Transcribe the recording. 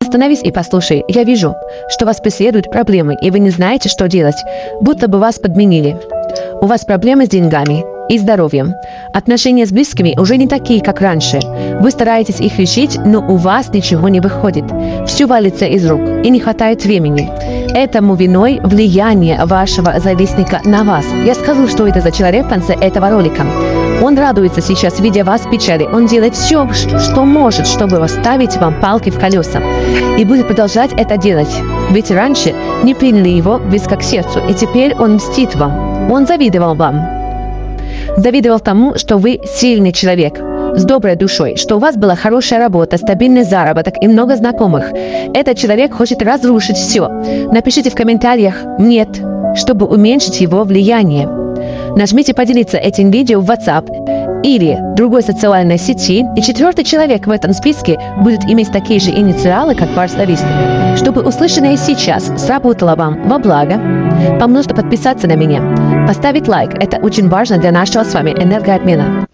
Остановись и послушай. Я вижу, что вас преследуют проблемы, и вы не знаете, что делать, будто бы вас подменили. У вас проблемы с деньгами и здоровьем. Отношения с близкими уже не такие, как раньше. Вы стараетесь их решить, но у вас ничего не выходит. Все валится из рук, и не хватает времени. Этому виной влияние вашего завистника на вас. Я скажу, что это за человек в конце этого ролика. Он радуется сейчас, видя вас в печали. Он делает все, что может, чтобы вставить вам палки в колеса. И будет продолжать это делать. Ведь раньше не приняли его близко к сердцу, и теперь он мстит вам. Он завидовал вам. Завидовал тому, что вы сильный человек, с доброй душой, что у вас была хорошая работа, стабильный заработок и много знакомых. Этот человек хочет разрушить все. Напишите в комментариях «нет», чтобы уменьшить его влияние. Нажмите «Поделиться этим видео» в WhatsApp или другой социальной сети, и четвертый человек в этом списке будет иметь такие же инициалы, как ваш завистник. Чтобы услышанное сейчас сработало вам во благо, вам нужно подписаться на меня, поставить лайк. Это очень важно для нашего с вами энергообмена.